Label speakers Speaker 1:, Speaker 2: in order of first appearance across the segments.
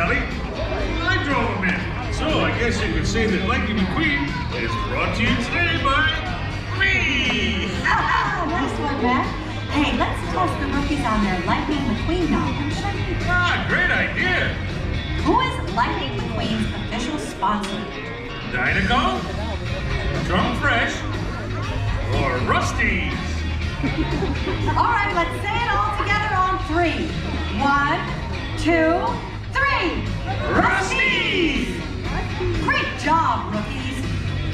Speaker 1: Sally. I drove him in. So I guess you could say that Lightning McQueen is brought to you today by me.
Speaker 2: Nice one, Matt. Hey, let's test the rookies on their Lightning McQueen knowledge.
Speaker 1: Ah, great idea.
Speaker 2: Who is Lightning McQueen's official sponsor?
Speaker 1: Dynaco, Drum Fresh, or Rusty's?
Speaker 2: All right, let's say it all together on 3. 1, 2, 3.
Speaker 1: Rusty's!
Speaker 2: Great job, rookies.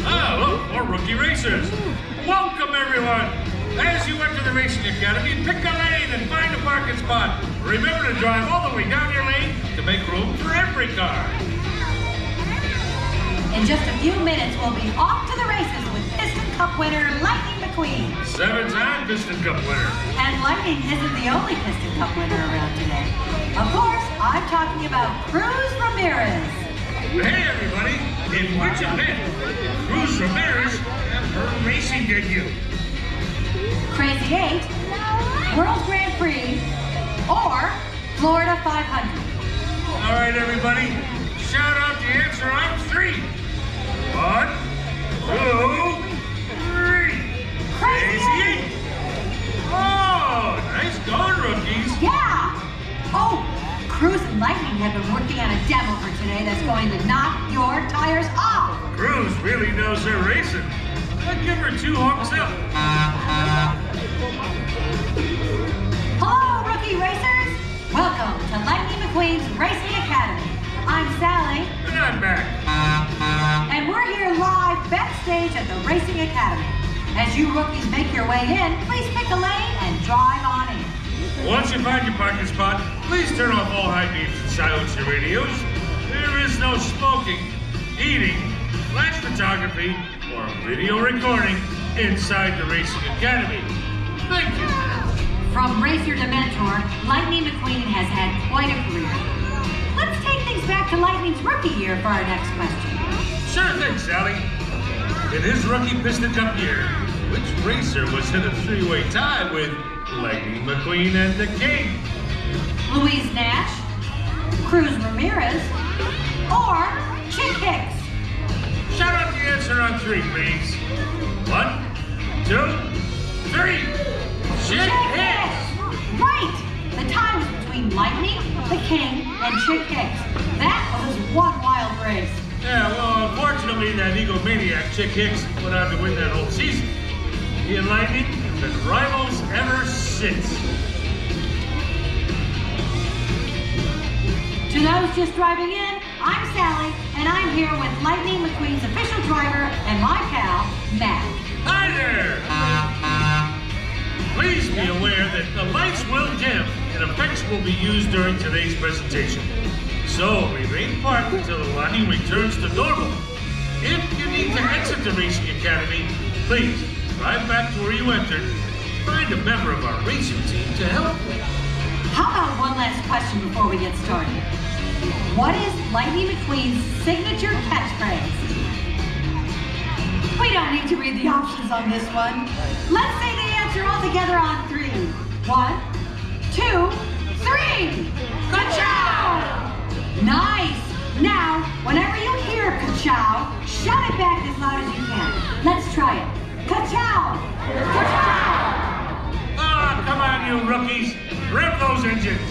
Speaker 1: Ah, look, more rookie racers. Welcome, everyone. As you enter the Racing Academy, pick a lane and find a parking spot. Remember to drive all the way down your lane to make room for every car.
Speaker 2: In just a few minutes, we'll be off to the races with Piston Cup winner Lightning McQueen.
Speaker 1: 7-time Piston Cup winner.
Speaker 2: And Lightning isn't the only Piston Cup winner around today. Of course, I'm talking about Cruz Ramirez.
Speaker 1: Hey, everybody. In which event Cruz Ramirez have her racing debut?
Speaker 2: Crazy 8, World Grand Prix, or Florida 500.
Speaker 1: All right, everybody. Shout out the answer on 3. 1, 2, 3.
Speaker 2: Crazy 8.
Speaker 1: Oh, nice going, rookies.
Speaker 2: Yeah. Oh, Cruz and Lightning have been working on a demo for today that's going to knock your tires off.
Speaker 1: Cruz really knows her racing. I'd give her 2 hooks up.
Speaker 2: Hello, rookie racers. Welcome to Lightning McQueen's Racing Academy. I'm Sally.
Speaker 1: And I'm back.
Speaker 2: And we're here live backstage at the Racing Academy. As you rookies make your way in, please pick a lane and drive on in.
Speaker 1: Once you find your parking spot, please turn off all high beams and silence your radios. There is no smoking, eating, flash photography, or video recording inside the Racing Academy. Thank you.
Speaker 2: From racer to mentor, Lightning McQueen has had quite a career. Let's take things back to Lightning's rookie year for our next question.
Speaker 1: Sure thing, Sally. In his rookie Piston Cup year, which racer was in a 3-way tie with Lightning McQueen and the King?
Speaker 2: Louise Nash, Cruz Ramirez, or Chick Hicks?
Speaker 1: Shout out the answer on 3, please. 1, 2, 3. Chick Hicks!
Speaker 2: Right! The tie was between Lightning, the King, and Chick Hicks. That was one wild race.
Speaker 1: Yeah, well, unfortunately, that egomaniac Chick Hicks went on to win that whole season. He and Lightning have been rivals ever since.
Speaker 2: To those just driving in, I'm Sally, and I'm here with Lightning McQueen's official driver and my pal, Matt.
Speaker 1: Hi there! Please be aware that the lights will dim and effects will be used during today's presentation. So remain parked until the lighting returns to normal. If you need to exit the Racing Academy, please drive back to where you entered. Find a member of our racing team to help you.
Speaker 2: How about one last question before we get started? What is Lightning McQueen's signature catchphrase? We don't need to read the options on this one. Let's say the answer all together on 3. 1, 2, 3. Ka-chow! Nice! Now, whenever you hear ka-chow, shout it back as loud as you can. Let's try it. Ka-chow! Ka-chow!
Speaker 1: Ah, come on, you rookies. Rev those engines.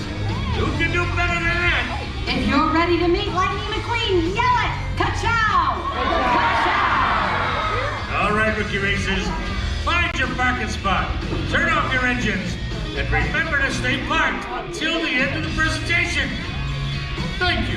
Speaker 1: You can do better than that.
Speaker 2: If you're ready to meet Lightning McQueen, yell it! Ka-chow! Ka-chow!
Speaker 1: All right, rookie racers, find your parking spot, turn off your engines, and remember to stay parked until the end of the presentation. Thank you.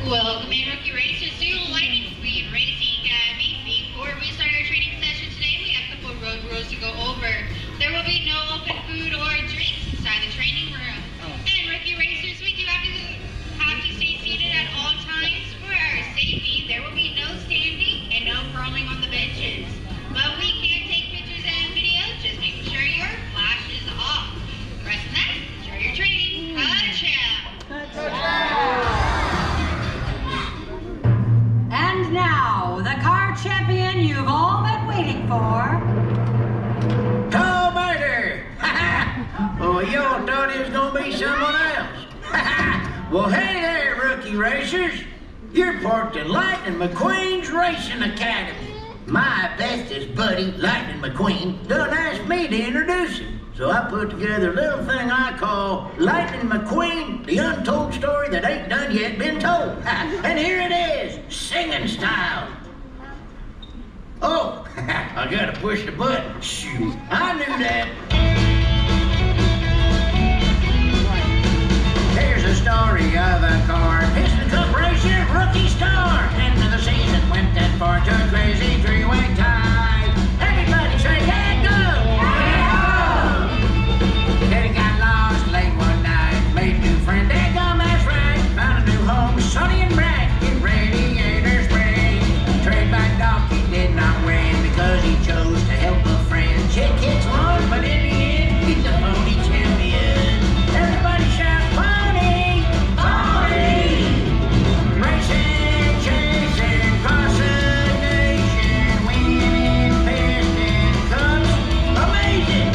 Speaker 3: Welcome in, rookie racers, to Lightning McQueen Racing Academy. Before we start our training session today, we have a couple road rules to go over. There will be no open food or drinks inside the training room. And rookie racers, we do have to stay seated at all times for our safety. There will be no standing and no crawling on the benches. But we can take pictures and videos, just making sure your flash is off. Pressing that, enjoy your training.
Speaker 2: And now, the car champion you've all been waiting for.
Speaker 4: Call murder! Oh, y'all thought it was gonna be someone else. Well, hey there, rookie racers. You're parked in Lightning McQueen's Racing Academy. My bestest buddy, Lightning McQueen, done asked me to introduce him. So I put together a little thing I call Lightning McQueen, the untold story that ain't done yet been told. And here it is, singing style. Oh, I gotta push the button. Shoot, I knew that. Here's a story of a car. Piston Cup racer, rookie star. End of the season, went that far to a crazy three-way tie. Everybody say, hey, go! Then he got lost late one night. Made a new friend, they gone, that's right. Found a new home, sunny and bright. In Radiator Springs. Trade back dog, he did not win because he chose to help a friend. Chick hits one, but in the end, he's the pony champion. Everybody shout, pony! Pony! Racing, chasing, cross the nation, winning piston cups. Amazing!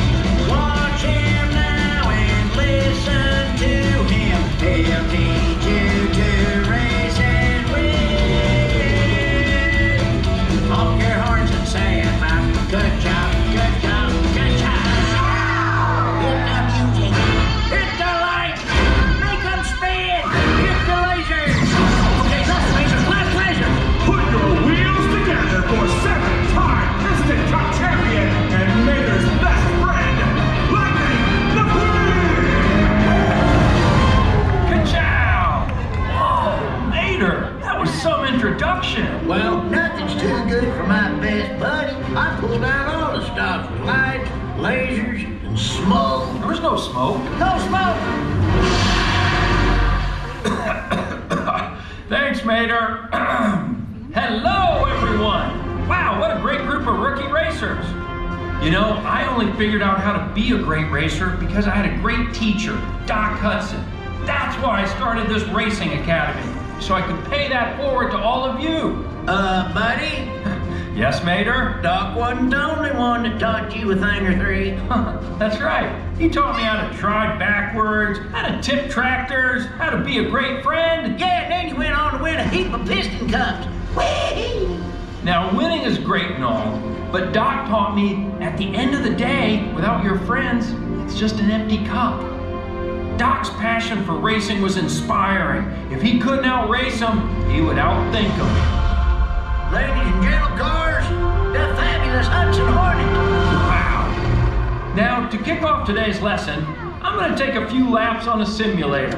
Speaker 4: Watch him now and listen to him. He'll teach you to race and win. Honk your horns and say it loud. Good job, good job, good job. Hit the music, hit the lights, make them spin, hit the lasers. Okay, left lasers, left lasers.
Speaker 5: Put your wheels together for 7-time Piston Cup champion and Mater's best friend, Lightning McQueen!
Speaker 6: Ka-chow! Whoa, Mater, that was some introduction.
Speaker 4: Well, nothing's too good for my best buddy. I pulled out all the stops with lights, lasers, and smoke.
Speaker 6: There was no smoke.
Speaker 4: No smoke!
Speaker 6: Thanks, Mater. Hello, everyone. Wow, what a great group of rookie racers. You know, I only figured out how to be a great racer because I had a great teacher, Doc Hudson. That's why I started this racing academy, so I could pay that forward to all of you.
Speaker 4: Buddy,
Speaker 6: Yes, Mater?
Speaker 4: Doc wasn't the only one that taught you a thing or three.
Speaker 6: That's right. He taught me how to drive backwards, how to tip tractors, how to be a great friend.
Speaker 4: Yeah, and then you went on to win a heap of piston cups. Whee!
Speaker 6: Now, winning is great and all, but Doc taught me at the end of the day, without your friends, it's just an empty cup. Doc's passion for racing was inspiring. If he couldn't outrace them, he would outthink them.
Speaker 4: Ladies and gentle cars, the fabulous Hudson Hornet.
Speaker 6: Wow. Now, to kick off today's lesson, I'm going to take a few laps on a simulator.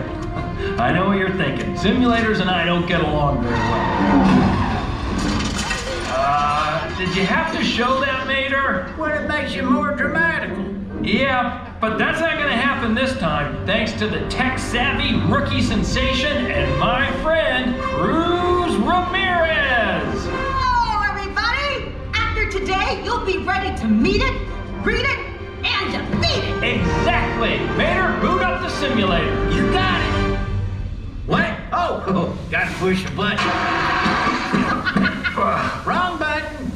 Speaker 6: I know what you're thinking. Simulators and I don't get along very well. Did you have to show that, Mater?
Speaker 4: Well, it makes you more dramatical.
Speaker 6: Yeah, but that's not going to happen this time, thanks to the tech-savvy rookie sensation and my friend, Cruz Ramirez.
Speaker 2: Hello, everybody! After today, you'll be ready to meet it, greet it, and defeat it!
Speaker 6: Exactly! Mater, boot up the simulator.
Speaker 4: You got it. What? Oh, gotta push the button. Wrong button.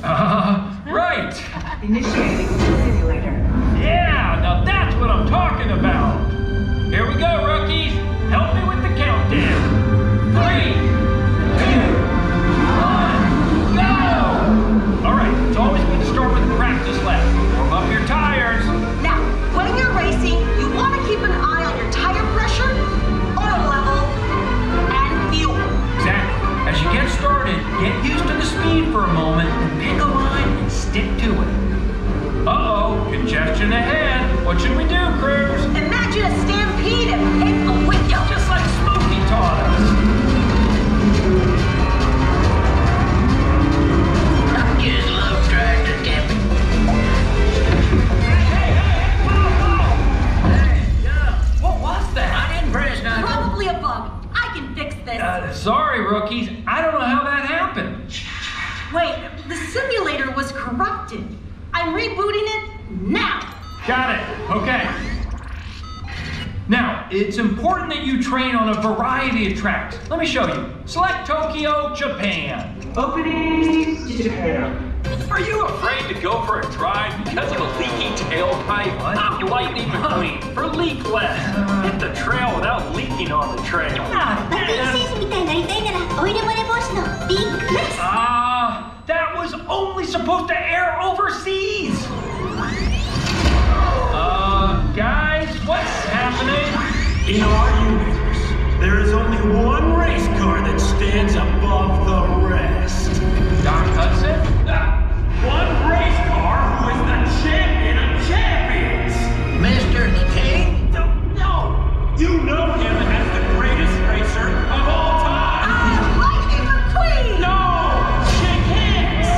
Speaker 6: Right.
Speaker 2: Initiating simulator.
Speaker 6: Yeah, now that's what I'm talking about. Here we go, rookies. Help me with the countdown. 3, 2, 1, go! All right, it's always good to start with a practice lap. Warm up your tires.
Speaker 2: Now, when you're racing, you want to keep an eye on your tire pressure, oil level, and fuel.
Speaker 6: Exactly. As you get started, get used to the speed for a moment and pick a line and stick to it. Uh-oh, congestion ahead. What should we do, Cruz?
Speaker 2: Imagine a stampede and pick a window.
Speaker 6: Just like Smokey taught us.
Speaker 4: I just love trying to tap it.
Speaker 6: Hey, whoa!
Speaker 4: Hey, go.
Speaker 6: What was that?
Speaker 4: I didn't press nothing.
Speaker 2: Probably a bug. I can fix this.
Speaker 6: Sorry, rookies. I don't know how that happened.
Speaker 2: Wait, the simulator was corrupted. I'm rebooting it now.
Speaker 6: Got it. Okay. Now, it's important that you train on a variety of tracks. Let me show you. Select Tokyo, Japan.
Speaker 2: Opening Japan.
Speaker 6: Are you afraid to go for a drive because of a leaky tailpipe. I'm Lightning McQueen for leakless. Hit the trail without leaking on the trail.
Speaker 7: バッティング選手みたいになりたいならオイル漏れ防止のビッグレス。
Speaker 6: That was only supposed to air overseas. Guys, what's happening?
Speaker 5: In our universe, there is only one race car that stands above the rest.
Speaker 6: Doc Hudson?
Speaker 5: One race car who is the champion of champions.
Speaker 4: Mr. the King?
Speaker 5: No, you know him as the greatest racer of all time.
Speaker 2: Lightning McQueen!
Speaker 5: No, Chick Hicks.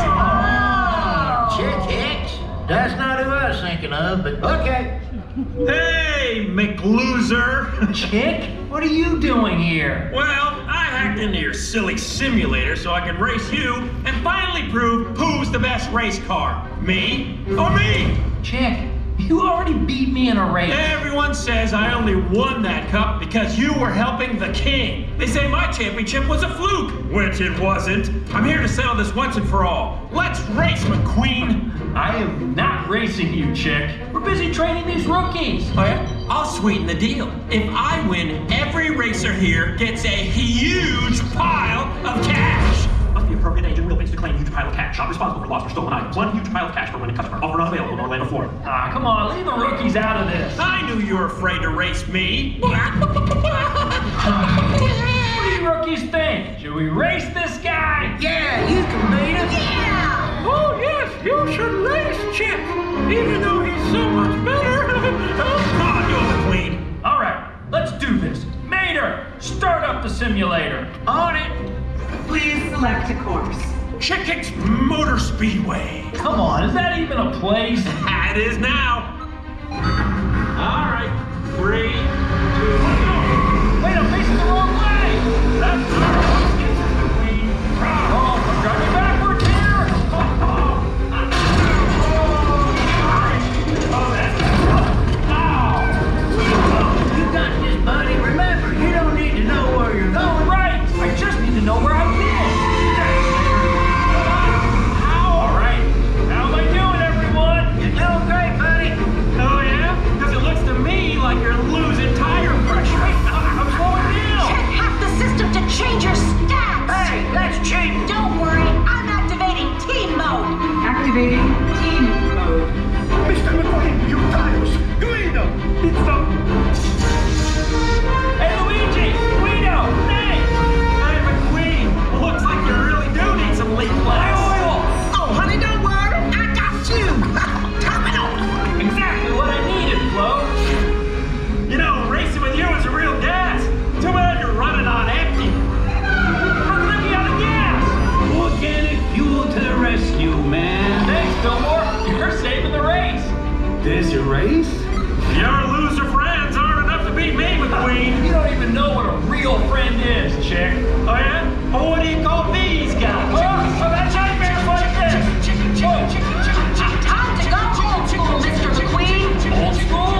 Speaker 4: Chick Hicks? That's not who I was thinking of, but okay.
Speaker 5: Hey, McLoser.
Speaker 6: Chick, what are you doing here?
Speaker 5: Well, I hacked into your silly simulator so I could race you and finally prove who's the best race car. Me or me?
Speaker 6: Chick, you already beat me in a race.
Speaker 5: Everyone says I only won that cup because you were helping the king. They say my championship was a fluke, which it wasn't. I'm here to settle this once and for all. Let's race, McQueen.
Speaker 6: I am not racing you, Chick. We're busy training these rookies.
Speaker 5: Oh, yeah? I'll sweeten the deal. If I win, every racer here gets a huge pile of cash. Must be appropriate age and wheelbase to claim huge pile of cash. Not responsible for lost or stolen items. One huge pile of cash for winning customer. Offer not available in Orlando, Florida.
Speaker 6: Come on, leave the rookies out of this.
Speaker 5: I knew you were afraid to race me.
Speaker 6: What do you rookies think? Should we race this guy?
Speaker 4: Yeah, you can beat him.
Speaker 2: Yeah!
Speaker 5: Oh, yes, you should race Chick, even though he's so much better. Oh, God, you're the queen.
Speaker 6: All right, let's do this. Mater, start up the simulator.
Speaker 4: On it.
Speaker 2: Please select a course.
Speaker 5: Chick Hicks Motor Speedway.
Speaker 6: Come on, is that even a place?
Speaker 5: It is now. All right, 3, 2, 1, go.
Speaker 6: Wait, I'm facing the wrong way.
Speaker 5: That's our queen.
Speaker 6: Oh, I'm driving backwards here.
Speaker 4: You got this, buddy. Remember, you don't need to know where you're going.
Speaker 6: Right, I just need to know where I've been. All right, how am I doing, everyone?
Speaker 4: You're doing great, buddy.
Speaker 5: Oh, yeah? Because it looks to me like you're losing tire pressure.
Speaker 6: I'm slowing down.
Speaker 2: Check hack the system to change your stats!
Speaker 4: Hey, that's cheap.
Speaker 2: Don't worry, I'm activating team mode. Activating team mode.
Speaker 5: Mr. McQueen, you tires. Guido, it's the...
Speaker 6: Hey, Luigi, Guido, thanks.
Speaker 5: Hey, McQueen, looks like you really do need some leak glass.
Speaker 4: Oh, honey, don't worry. I got you. Top it off.
Speaker 6: Exactly what I needed, Flo.
Speaker 5: You know, racing with you is a real gas. Too bad you're running on empty.
Speaker 6: How can I be out of gas?
Speaker 8: Organic fuel to the rescue, man.
Speaker 6: Thanks, Fillmore. You're saving the race.
Speaker 8: There's your race?
Speaker 5: Your loser friends aren't enough to beat me, McQueen.
Speaker 6: You don't even know what a real friend is, Chick.
Speaker 5: Oh, yeah? Well, what do you call these guys?
Speaker 6: Oh, that's nightmares like this.
Speaker 2: Time to go old school, Mr. McQueen.
Speaker 6: Old school?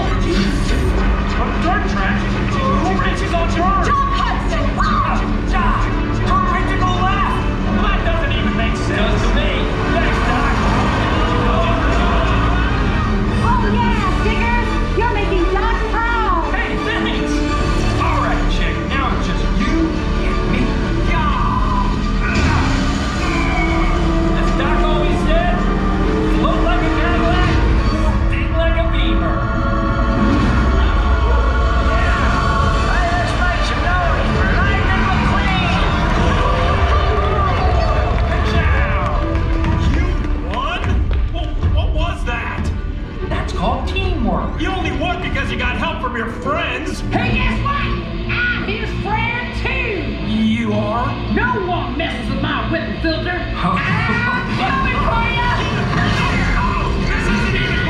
Speaker 5: On dirt track? Who races on dirt?
Speaker 2: Doc Hudson!
Speaker 5: Turn right to go left. Well, that doesn't even make
Speaker 6: Does
Speaker 5: sense.
Speaker 6: to me. Thanks, Doc.
Speaker 2: Oh yeah, Stickers! You're making Doc proud!
Speaker 6: Hey, thanks. All right, Chick. Now it's just you and me. As Doc always said, float like a Cadillac, sting like a Beamer.
Speaker 4: Hey, let's make some noise for Lightning McQueen.
Speaker 6: Ka-chow.
Speaker 5: You won? Well, what was that?
Speaker 6: That's called teamwork.
Speaker 5: You only won because you got help from your friends.
Speaker 9: Hey, guess what? I'm his friend too.
Speaker 5: You are?
Speaker 9: No one messes with my whipping filter. I'm coming for ya.
Speaker 5: This isn't even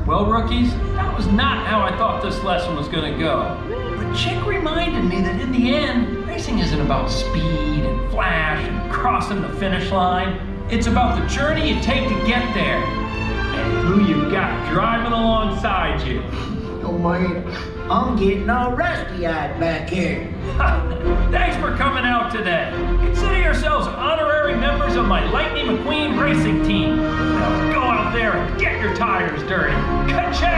Speaker 6: Well, rookies, that was not how I thought this lesson was going to go. But Chick reminded me that in the end, racing isn't about speed and flash and crossing the finish line. It's about the journey you take to get there and who you've got driving alongside you.
Speaker 4: Oh, man. I'm getting all rusty-eyed back here.
Speaker 6: Thanks for coming out today. Consider yourselves honorary members my Lightning McQueen racing team. Now go out there and get your tires dirty. Ka-chow!